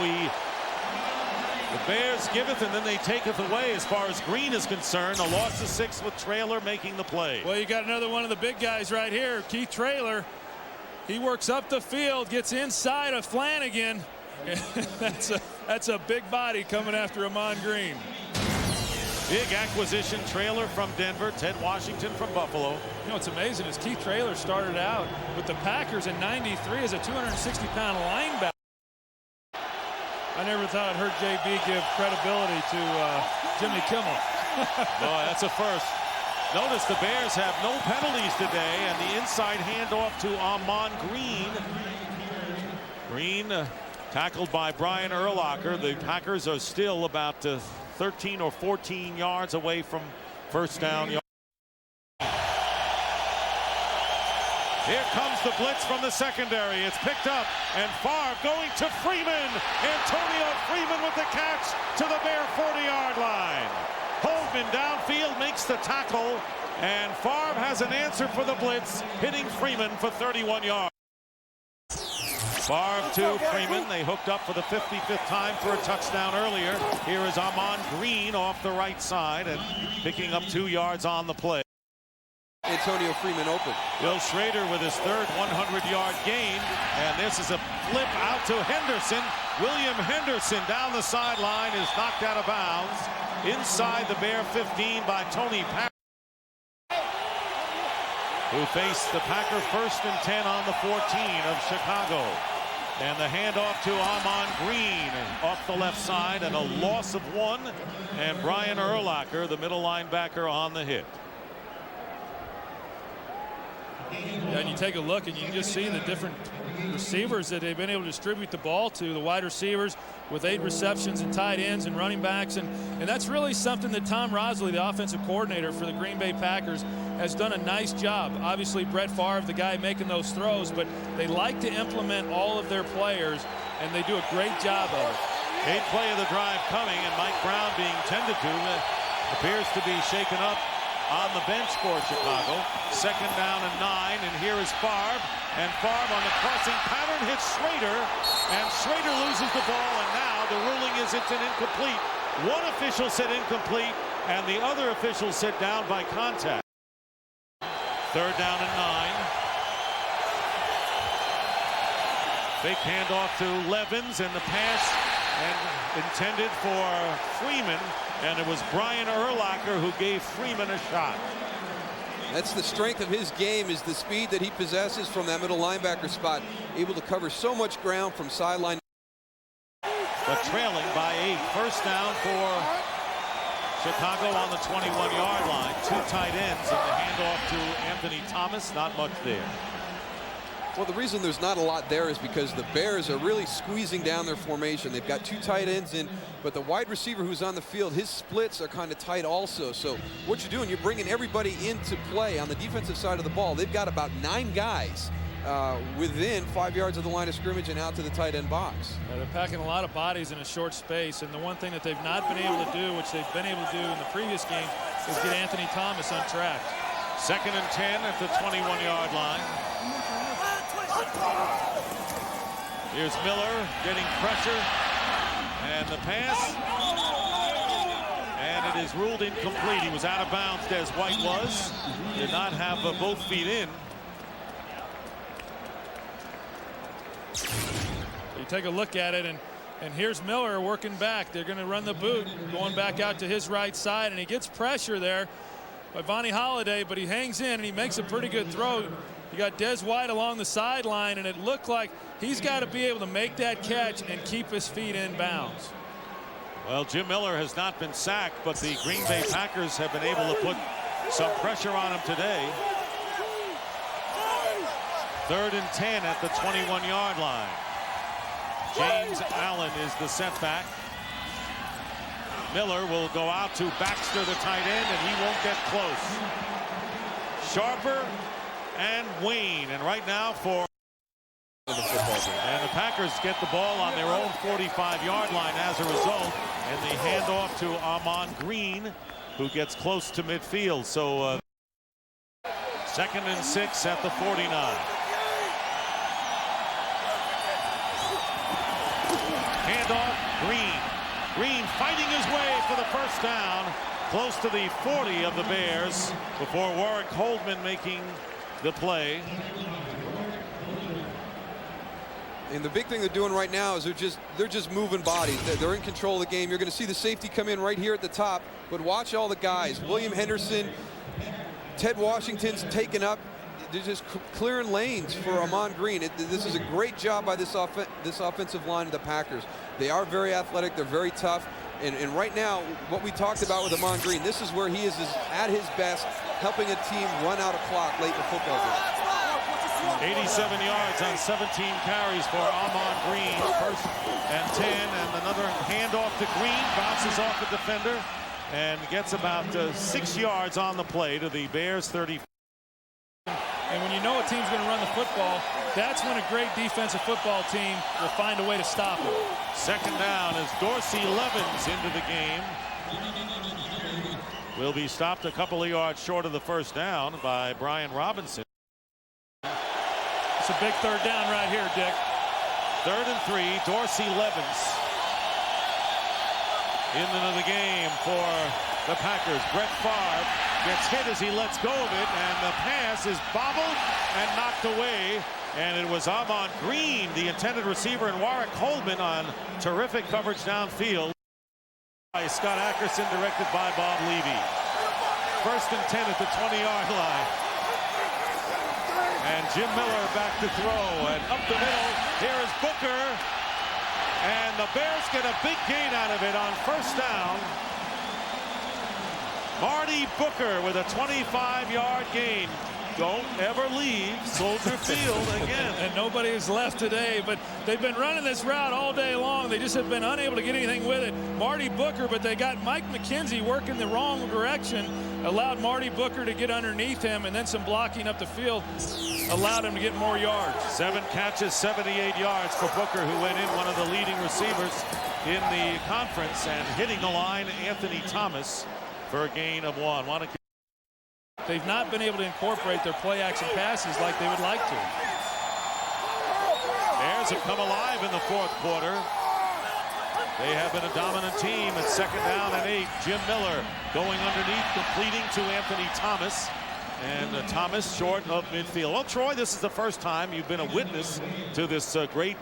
the Bears giveth, and then they taketh away as far as Green is concerned. A loss of 6 with Traylor making the play. Well, you got another one of the big guys right here, Keith Traylor. He works up the field, gets inside of Flanagan. That's a big body coming after Amon Green. Big acquisition. Traylor from Denver, Ted Washington from Buffalo. You know, what's amazing is Keith Traylor started out with the Packers in '93 as a 260-pound linebacker. I never thought I'd heard JB give credibility to Jimmy Kimmel. Boy, that's a first. Notice the Bears have no penalties today, and the inside handoff to Amon Green. Green tackled by Brian Urlacher. The Packers are still about 13 or 14 yards away from 1st down. Here comes the blitz from the secondary. It's picked up, and Favre going to Freeman. Antonio Freeman with the catch to the Bear 40-yard line. Holdman downfield makes the tackle, and Favre has an answer for the blitz, hitting Freeman for 31 yards. Favre to Freeman. They hooked up for the 55th time for a touchdown earlier. Here is Amon Green off the right side and picking up 2 yards on the play. Antonio Freeman open. Bill Schrader with his 3rd 100-yard gain, and this is a flip out to Henderson. William Henderson down the sideline is knocked out of bounds inside the Bear 15 by Tony Parrish, who faced the Packer 1st and 10 on the 14 of Chicago. And the handoff to Amon Green off the left side, and a loss of 1. And Brian Urlacher, the middle linebacker, on the hit. And you take a look and you can just see the different receivers that they've been able to distribute the ball to, the wide receivers with 8 receptions and tight ends and running backs. And that's really something that Tom Rosley, the offensive coordinator for the Green Bay Packers, has done a nice job. Obviously, Brett Favre, the guy making those throws, but they like to implement all of their players, and they do a great job of it. 8th play of the drive coming, and Mike Brown being tended to appears to be shaken up on the bench for Chicago. 2nd down and 9, and here is Favre, and Favre on the crossing pattern hits Schrader, and Schrader loses the ball, and now the ruling is it's an incomplete. One official said incomplete, and the other official said down by contact. 3rd down and 9. Fake handoff to Levens, and the pass and intended for Freeman, and it was Brian Urlacher who gave Freeman a shot. That's the strength of his game, is the speed that he possesses from that middle linebacker spot, able to cover so much ground from sideline. But trailing by 8. 1st down for Chicago on the 21-yard line. 2 tight ends, and the handoff to Anthony Thomas. Not much there. Well, the reason there's not a lot there is because the Bears are really squeezing down their formation. They've got 2 tight ends in, but the wide receiver who's on the field, his splits are kind of tight also. So what you're doing, you're bringing everybody into play on the defensive side of the ball. They've got about 9 guys within 5 yards of the line of scrimmage and out to the tight end box. Yeah, they're packing a lot of bodies in a short space, and the one thing that they've not been able to do, which they've been able to do in the previous game, is get Anthony Thomas on track. 2nd and 10 at the 21-yard line. Here's Miller getting pressure, and the pass, and it is ruled incomplete. He was out of bounds, Des White was. Did not have both feet in. You take a look at it, and here's Miller working back. They're going to run the boot, going back out to his right side, and he gets pressure there by Vonnie Holliday, but he hangs in and he makes a pretty good throw. You got Des White along the sideline, and it looked like he's got to be able to make that catch and keep his feet in bounds. Well, Jim Miller has not been sacked, but the Green Bay Packers have been able to put some pressure on him today. 3rd and 10 at the 21-yard line. James Allen is the setback. Miller will go out to Baxter, the tight end, and he won't get close. Sharper and Wayne, and right now for the football game. And the Packers get the ball on their own 45-yard line as a result, and they hand off to Ahman Green, who gets close to midfield. So 2nd and 6 at the 49. Handoff, Green. Green fighting his way for the 1st down, close to the 40 of the Bears, before Warwick Holdman making the play. And the big thing they're doing right now is they're just moving bodies. They're in control of the game. You're going to see the safety come in right here at the top, but watch all the guys. William Henderson, Ted Washington's taken up. They're just clearing lanes for Ahman Green. This is a great job by this offensive line of the Packers. They are very athletic. They're very tough. And right now, what we talked about with Ahman Green, this is where he is at his best, helping a team run out of clock late in the football game. 87 yards on 17 carries for Ahman Green. 1st and 10, and another handoff to Green, bounces off the defender, and gets about 6 yards on the play to the Bears 30. And when you know a team's going to run the football, that's when a great defensive football team will find a way to stop it. 2nd down as Dorsey Levens into the game. Will be stopped a couple of yards short of the 1st down by Brian Robinson. It's a big 3rd down right here, Dick. 3rd and 3, Dorsey Levens into the game for the Packers. Brett Favre gets hit as he lets go of it, and the pass is bobbled and knocked away. And it was Ahman Green, the intended receiver, and Warwick Holdman on terrific coverage downfield. By Scott Ackerson, directed by Bob Levy. 1st and 10 at the 20-yard line. And Jim Miller back to throw, and up the middle, here is Booker. And the Bears get a big gain out of it on 1st down. Marty Booker with a 25-yard gain. don't ever leave Soldier Field again. And nobody is left today, but they've been running this route all day long. They just have been unable to get anything with it. Marty Booker, but they got Mike McKenzie working the wrong direction, allowed Marty Booker to get underneath him, and then some blocking up the field allowed him to get more yards. 7 catches, 78 yards for Booker, who went in one of the leading receivers in the conference, and hitting the line, Anthony Thomas, for a gain of 1. They've not been able to incorporate their play action passes like they would like to. Bears have come alive in the 4th quarter. They have been a dominant team at 2nd down and 8. Jim Miller going underneath, completing to Anthony Thomas. And Thomas short of midfield. Well, Troy, this is the first time you've been a witness to this great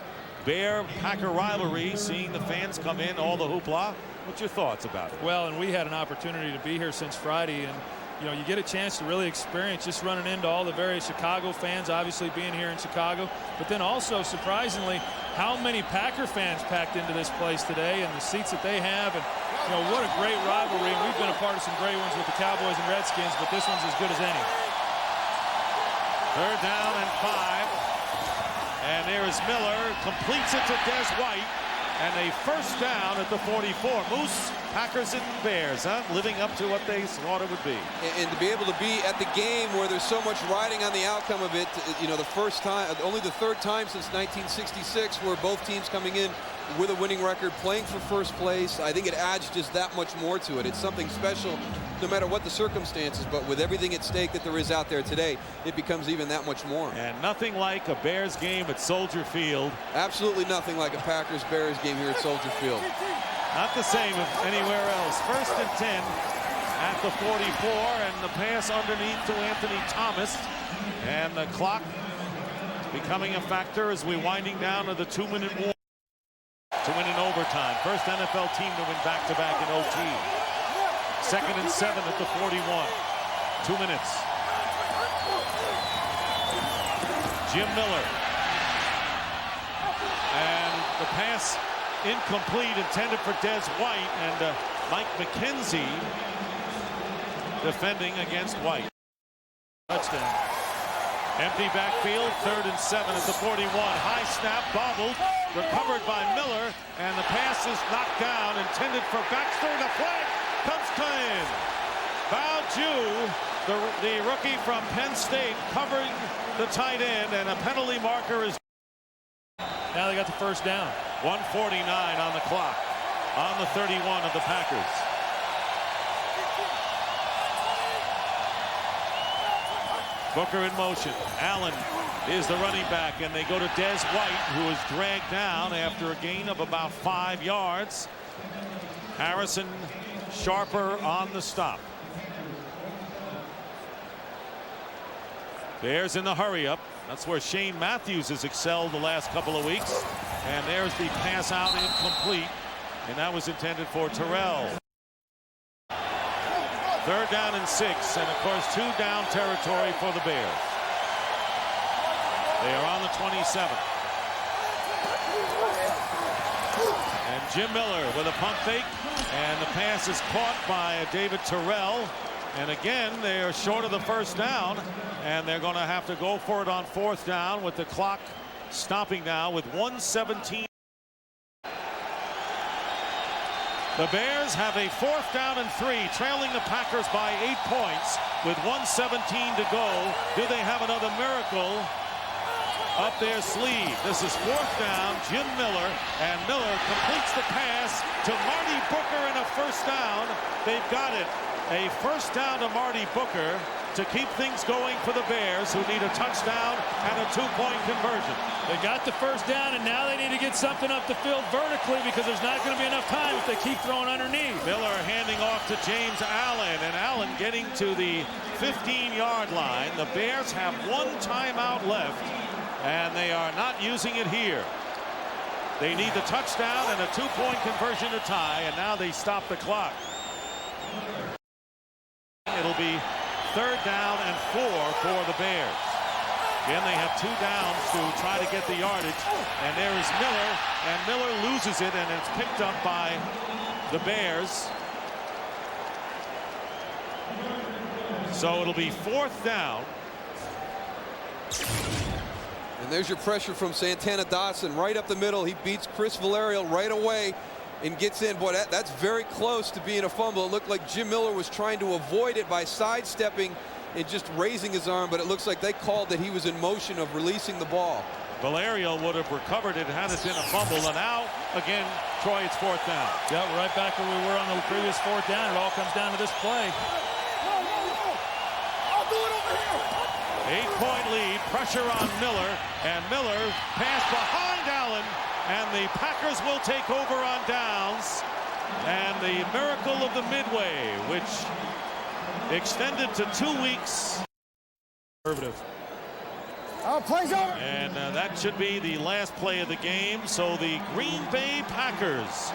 Bear-Packer rivalry, seeing the fans come in, all the hoopla. What's your thoughts about it? Well, and we had an opportunity to be here since Friday, and you know, you get a chance to really experience just running into all the various Chicago fans, obviously being here in Chicago, but then also, surprisingly, how many Packer fans packed into this place today, and the seats that they have, and you know, what a great rivalry. And we've been a part of some great ones with the Cowboys and Redskins, but this one's as good as any. 3rd down and 5. And there is Miller, completes it to Des White, and a 1st down at the 44. Moose, Packers and Bears, living up to what they thought it would be. And to be able to be at the game where there's so much riding on the outcome of it, you know, the first time, only the 3rd time since 1966 where both teams coming in with a winning record, playing for first place. I think it adds just that much more to it. It's something special no matter what the circumstances, but with everything at stake that there is out there today, it becomes even that much more. And nothing like a Bears game at Soldier Field. Absolutely nothing like a Packers-Bears game here at Soldier Field. Not the same as anywhere else. 1st and 10 at the 44, and the pass underneath to Anthony Thomas. And the clock becoming a factor as we're winding down to the 2-minute war to win in overtime. First NFL team to win back-to-back in OT. 2nd and 7 at the 41. 2 minutes. Jim Miller. And the pass incomplete, intended for Des White, and Mike McKenzie defending against White. Touchdown. Empty backfield, 3rd and 7 at the 41. High snap, bobbled, recovered by Miller, and the pass is knocked down, intended for Baxter, and the flag comes clean. Bao Ju, the rookie from Penn State, covering the tight end, and a penalty marker is. Now they got the 1st down. 1:49 on the clock on the 31 of the Packers. Booker in motion. Allen is the running back, and they go to Des White, who is dragged down after a gain of about 5 yards. Harrison Sharper on the stop. Bears in the hurry up. That's where Shane Matthews has excelled the last couple of weeks. And there's the pass out incomplete, and that was intended for Terrell. 3rd down and 6, and of course 2 down territory for the Bears. They are on the 27. And Jim Miller with a pump fake, and the pass is caught by David Terrell. And again, they are short of the 1st down, and they're going to have to go for it on 4th down with the clock stopping now with 1:17. The Bears have a 4th down and 3, trailing the Packers by 8 points with 1:17 to go. Do they have another miracle up their sleeve? This is 4th down. Jim Miller, and Miller completes the pass to Marty Booker, and a 1st down. They've got it. A 1st down to Marty Booker to keep things going for the Bears, who need a touchdown and a 2-point conversion. They got the 1st down, and now they need to get something up the field vertically, because there's not going to be enough time if they keep throwing underneath. Miller handing off to James Allen, and Allen getting to the 15-yard line. The Bears have 1 timeout left, and they are not using it here. They need the touchdown and a 2-point conversion to tie, and now they stop the clock. It'll be 3rd down and 4 for the Bears. Again, they have 2 downs to try to get the yardage. And there is Miller, and Miller loses it, and it's picked up by the Bears. So it'll be 4th down And there's your pressure from Santana Dotson right up the middle. He beats Chris Valerio right away and gets in. Boy, that's very close to being a fumble. It looked like Jim Miller was trying to avoid it by sidestepping and just raising his arm, but it looks like they called that he was in motion of releasing the ball. Valerio would have recovered it had it been a fumble. And now, again, Troy, it's 4th down. Yeah, we're right back where we were on the previous 4th down. It all comes down to this play. 8-point lead, pressure on Miller, and Miller passed behind Allen, and the Packers will take over on downs. And the miracle of the midway, which extended to 2 weeks. Conservative. Play's over. And that should be the last play of the game. So the Green Bay Packers,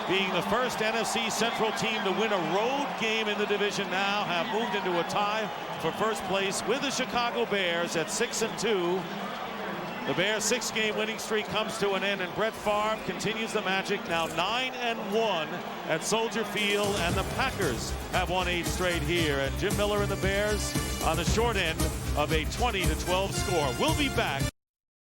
being the first NFC Central team to win a road game in the division now, have moved into a tie for first place with the Chicago Bears at 6-2. The Bears' 6-game winning streak comes to an end, and Brett Favre continues the magic, now 9-1 at Soldier Field, and the Packers have won 8 straight here. And Jim Miller and the Bears on the short end of a 20-12 score. We'll be back.